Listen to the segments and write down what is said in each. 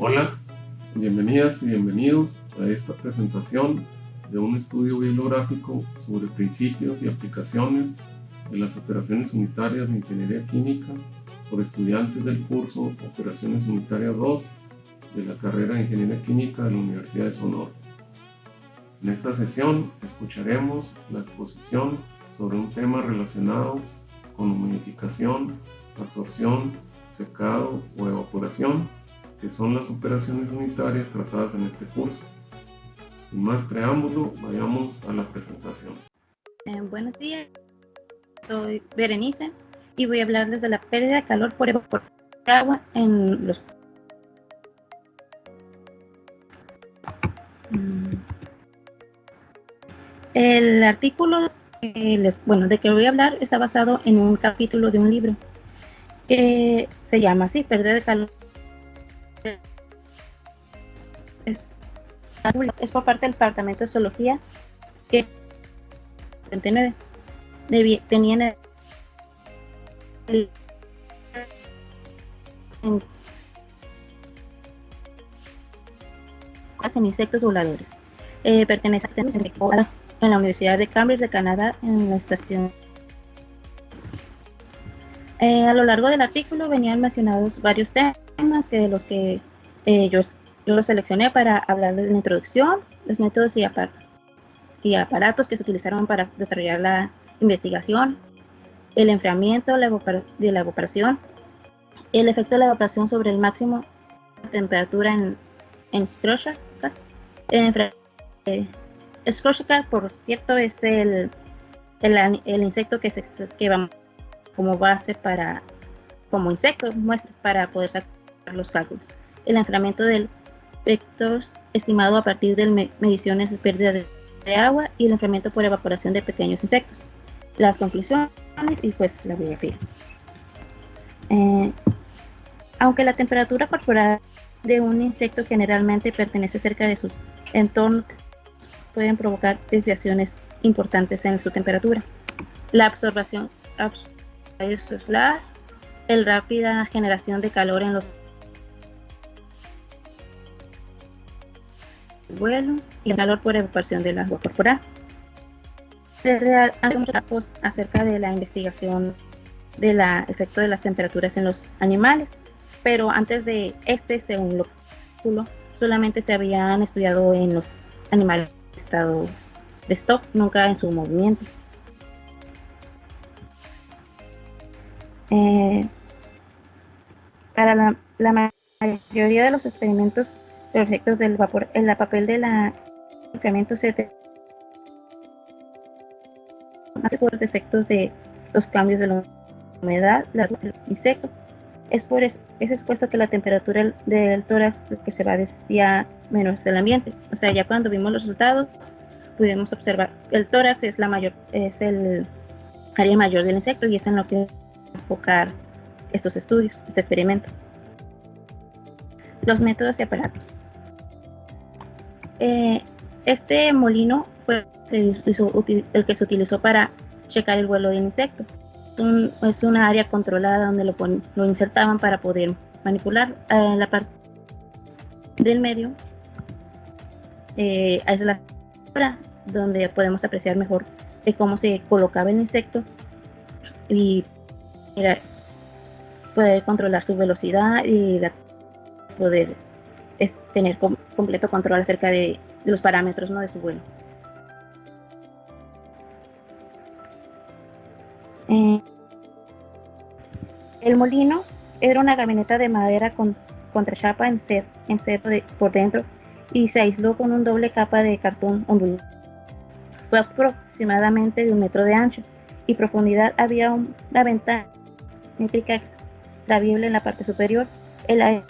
Hola, bienvenidas y bienvenidos a esta presentación de un estudio bibliográfico sobre principios y aplicaciones de las operaciones unitarias de ingeniería química por estudiantes del curso Operaciones Unitarias 2 de la carrera de Ingeniería Química de la Universidad de Sonora. En esta sesión escucharemos la exposición sobre un tema relacionado con humidificación, absorción, secado o evaporación, que son las operaciones unitarias tratadas en este curso. Sin más preámbulo, vayamos a la presentación. Buenos días, soy Berenice y voy a hablarles de la pérdida de calor por evaporación de agua en los... El artículo de que voy a hablar está basado en un capítulo de un libro que se llama así, pérdida de calor. Es por parte del Departamento de Zoología, que tenían en insectos voladores. Pertenece en la Universidad de Cambridge de Canadá, en la estación. A lo largo del artículo venían mencionados varios temas de los que yo los seleccioné para hablar de la introducción, los métodos y aparatos que se utilizaron para desarrollar la investigación, el enfriamiento de la evaporación, el efecto de la evaporación sobre el máximo de temperatura en Schwarzschild. Schwarzschild, por cierto, es el insecto que va como base como insecto muestra para poder sacar los cálculos. El enfriamiento del vector estimado a partir de mediciones de pérdida de agua y el enfriamiento por evaporación de pequeños insectos. Las conclusiones y pues la bibliografía. Aunque la temperatura corporal de un insecto generalmente pertenece cerca de su entorno, pueden provocar desviaciones importantes en su temperatura. La absorción solar, la rápida generación de calor en los vuelo y el calor por evaporación del agua corporal. Se realizan muchos trabajos acerca de la investigación del efecto de las temperaturas en los animales, pero antes de según lo solamente se habían estudiado en los animales en estado de stock, nunca en su movimiento. Para la mayoría de los experimentos, los efectos del vapor, el papel del enfriamiento se hace por los efectos de los cambios de la humedad, la luz del insecto. Es expuesto que la temperatura del tórax que se va a desviar menos del ambiente. O sea, ya cuando vimos los resultados, pudimos observar que el tórax es el área mayor del insecto y es en lo que enfocar estos estudios, este experimento. Los métodos y aparatos. Este molino fue el que se utilizó para checar el vuelo del insecto. Es una área controlada donde lo insertaban para poder manipular. La parte del medio es la cámara donde podemos apreciar mejor cómo se colocaba el insecto y poder controlar su velocidad y poder tener completo control acerca de los parámetros, ¿no?, de su vuelo. El molino era una camioneta de madera con contrachapa en cero por dentro y se aisló con una doble capa de cartón ondulado. Fue aproximadamente de 1 metro de ancho y profundidad. Había una ventana métrica extravible en la parte superior. El aire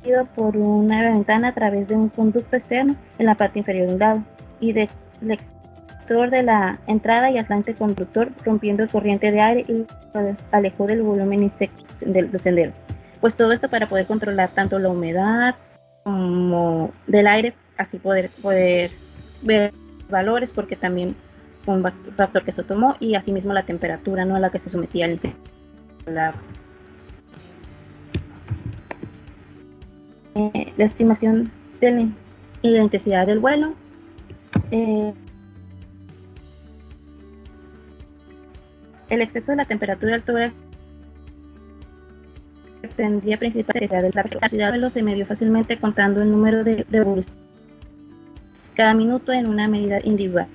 ido por una ventana a través de un conducto externo en la parte inferior de un lado y de lector de la entrada y aislante conductor, rompiendo el corriente de aire y alejó del volumen del sendero. Pues todo esto para poder controlar tanto la humedad como del aire, así poder ver valores, porque también fue un factor que se tomó, y asimismo la temperatura, ¿no?, a la que se sometía el insecto. La estimación y la intensidad del vuelo. El exceso de la temperatura altura dependía principalmente de la velocidad del vuelo. Se midió fácilmente contando el número de revoluciones cada minuto en una medida individual.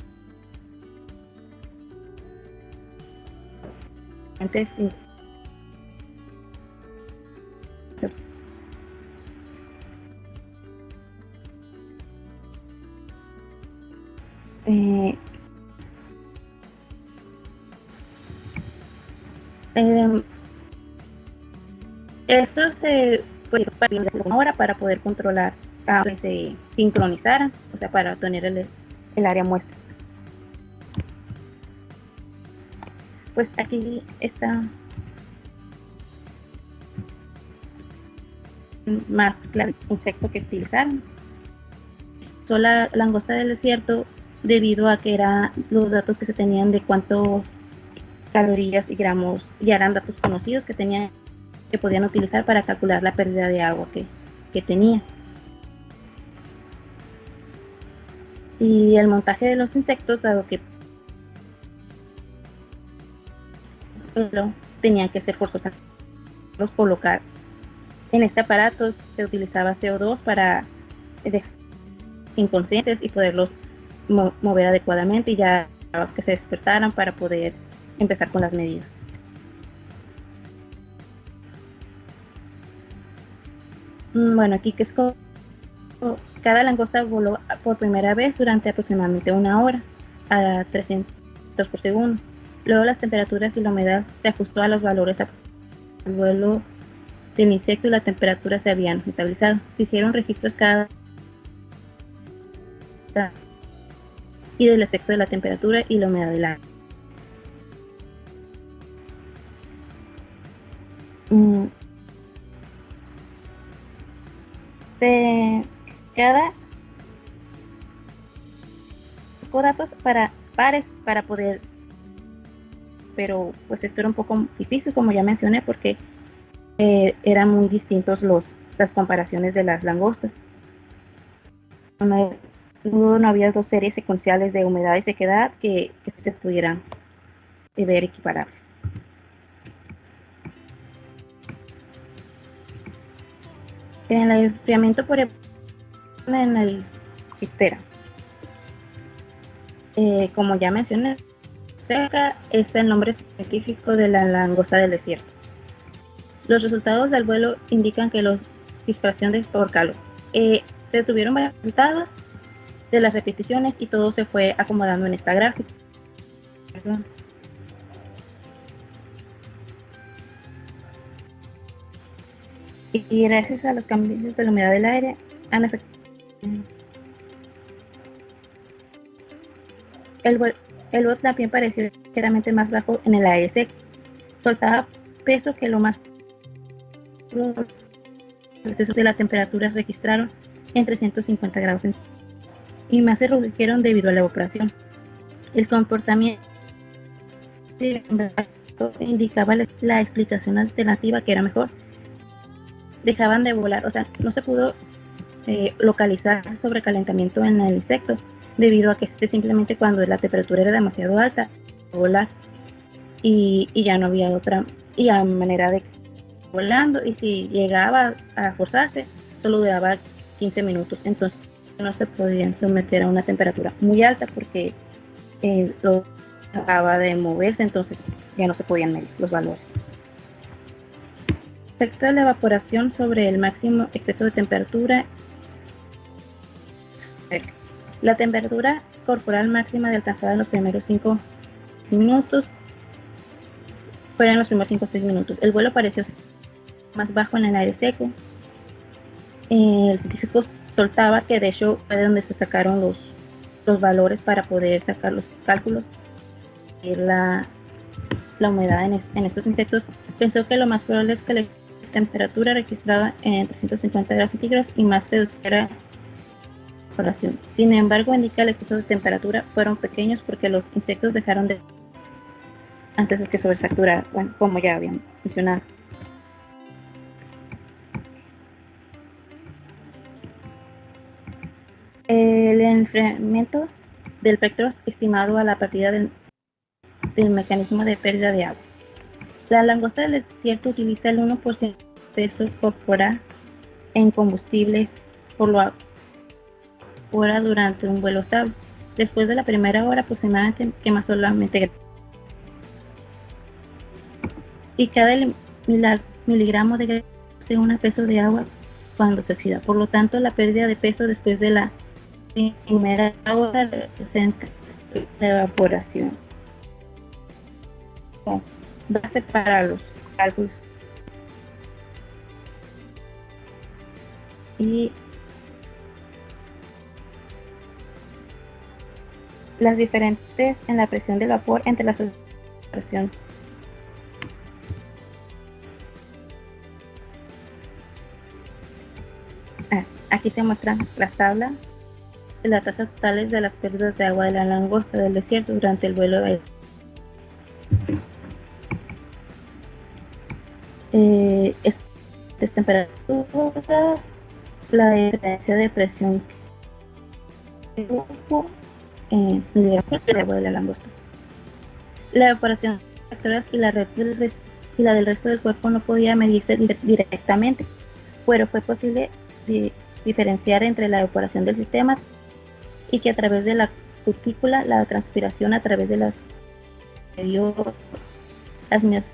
Eso se fue para una hora para poder controlar que se sincronizaran, o sea, para tener el área muestra. Pues aquí está más claro el insecto que utilizaron. La langosta del desierto, debido a que eran los datos que se tenían de cuántos calorías y gramos, ya eran datos conocidos que tenían, que podían utilizar para calcular la pérdida de agua que tenía. Y el montaje de los insectos, dado que tenían que ser forzosamente colocar en este aparato, se utilizaba CO2 para dejar inconscientes y poderlos mover adecuadamente, y ya que se despertaran para poder empezar con las medidas. Bueno, aquí que es como cada langosta voló por primera vez durante aproximadamente una hora a 300 por segundo. Luego las temperaturas y la humedad se ajustó a los valores al vuelo del insecto y la temperatura se habían estabilizado. Se hicieron registros cada y del sexo de la temperatura y la humedad del aire. Cada datos para pares para poder, pero pues esto era un poco difícil, como ya mencioné, porque eran muy distintos las comparaciones de las langostas. No había dos series secuenciales de humedad y sequedad que se pudieran ver equiparables. En el enfriamiento por en el chistera, como ya mencioné, seca es el nombre científico de la langosta del desierto. Los resultados del vuelo indican que la dispersión por calor. Se tuvieron varios resultados de las repeticiones y todo se fue acomodando en esta gráfica. Y gracias a los cambios de la humedad del aire han afectado el vuelo también pareció ligeramente más bajo en el aire seco. Soltaba peso que lo más de la temperatura registraron en 350 grados y más se redujeron debido a la evaporación. El comportamiento indicaba la explicación alternativa, que era mejor. Dejaban de volar, o sea, no se pudo localizar sobrecalentamiento en el insecto, debido a que simplemente cuando la temperatura era demasiado alta, volar, y ya no había otra manera de volando, y si llegaba a forzarse, solo duraba 15 minutos, entonces no se podían someter a una temperatura muy alta porque lo acaba de moverse, entonces ya no se podían medir los valores. Respecto a la evaporación sobre el máximo exceso de temperatura, la temperatura corporal máxima de alcanzada en los primeros 5 minutos fueron los primeros 5 o 6 minutos. El vuelo pareció más bajo en el aire seco. El científico soltaba que de hecho fue de donde se sacaron los valores para poder sacar los cálculos y la humedad en estos insectos. Pensó que lo más probable es que la temperatura registrada en 350 grados centígrados y más redujera la evaporación. Sin embargo, indica el exceso de temperatura fueron pequeños porque los insectos dejaron de antes de que sobresaturara, bueno, como ya habían mencionado. enfriamiento del pectoras estimado a partir del mecanismo de pérdida de agua. La langosta del desierto utiliza el 1% de peso corporal en combustibles por lo hora durante un vuelo estable. Después de la primera hora aproximadamente quema solamente y cada miligramo de gas posee un peso de agua cuando se oxida. Por lo tanto, la pérdida de peso después de la primera hora representa la evaporación. Base para los cálculos. Y las diferentes en la presión del vapor entre las presiones. Aquí se muestran las tablas de las tasas totales de las pérdidas de agua de la langosta del desierto durante el vuelo de estas temperaturas, la diferencia de presión en miligramos de agua de la langosta. La evaporación de factores y la del resto del cuerpo no podía medirse directamente, pero fue posible diferenciar entre la evaporación del sistema y que a través de la cutícula, la transpiración a través de las mismas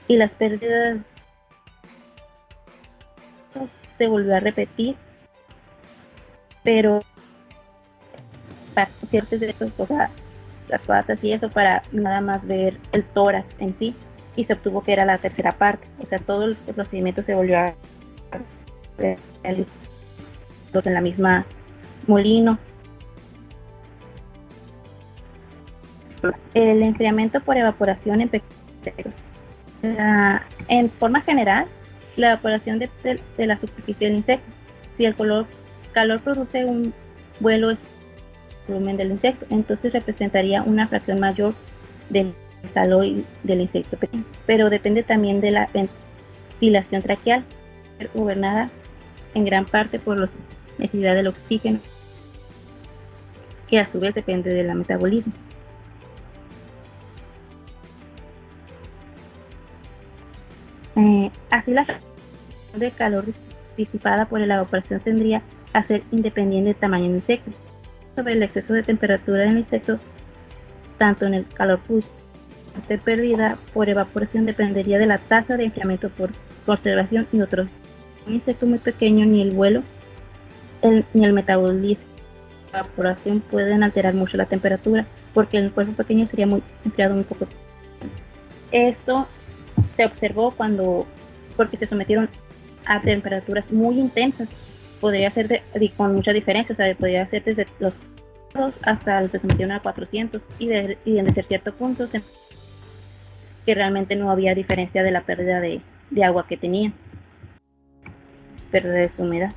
y las pérdidas se volvió a repetir, pero para ciertos de estos, o sea, las patas y eso, para nada más ver el tórax en sí, y se obtuvo que era la tercera parte, o sea, todo el procedimiento se volvió a en la misma molino. El enfriamiento por evaporación en pequeños. En forma general, la evaporación de la superficie del insecto. Si el calor produce un vuelo volumen del insecto, entonces representaría una fracción mayor del calor del insecto pequeño. Pero depende también de la ventilación traqueal, gobernada en gran parte por la necesidad del oxígeno, que a su vez depende del metabolismo. Así la fracción de calor disipada por la evaporación tendría a ser independiente del tamaño del insecto. Sobre el exceso de temperatura del insecto, tanto en el calor perdida por evaporación dependería de la tasa de enfriamiento por conservación y otros. Un insecto muy pequeño, ni el vuelo ni el metabolismo de la evaporación pueden alterar mucho la temperatura, porque el cuerpo pequeño sería muy enfriado muy poco. Esto se observó porque se sometieron a temperaturas muy intensas. Podría ser con mucha diferencia, o sea, podría ser desde los hasta se sometieron a 400 y desde cierto punto que realmente no había diferencia de la pérdida de agua que tenían, pérdida de su humedad.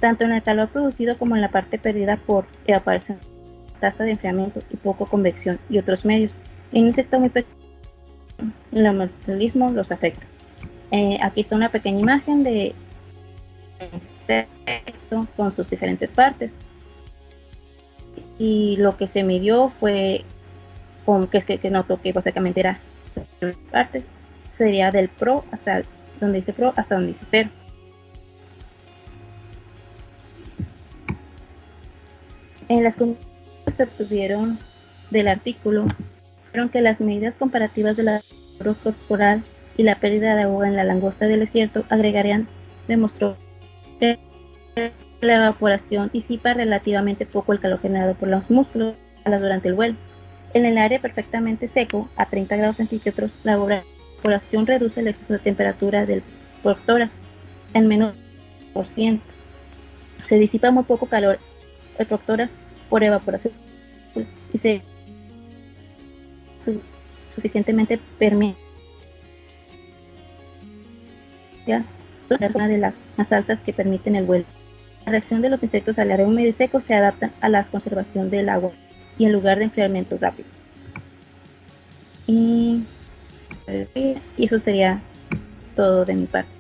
Tanto en el calor producido como en la parte perdida por evaporación, tasa de enfriamiento y poco convección y otros medios. En un insecto muy pequeño, el metabolismo los afecta. Aquí está una pequeña imagen de insecto con sus diferentes partes, y lo que se midió fue que notó que básicamente era parte sería del pro hasta donde dice pro hasta donde dice 0. En las conclusiones que se obtuvieron del artículo fueron que las medidas comparativas de la temperatura corporal y la pérdida de agua en la langosta del desierto demostró que la evaporación disipa relativamente poco el calor generado por los músculos durante el vuelo. En el aire perfectamente seco, a 30 grados centígrados, la evaporación reduce el exceso de temperatura del proctórax en menos de 1%. Se disipa muy poco calor el proctórax por evaporación y se suficientemente permeable. Son una de las más altas que permiten el vuelo. La reacción de los insectos al aire húmedo y seco se adapta a la conservación del agua y en lugar de enfriamiento rápido. Y Y eso sería todo de mi parte.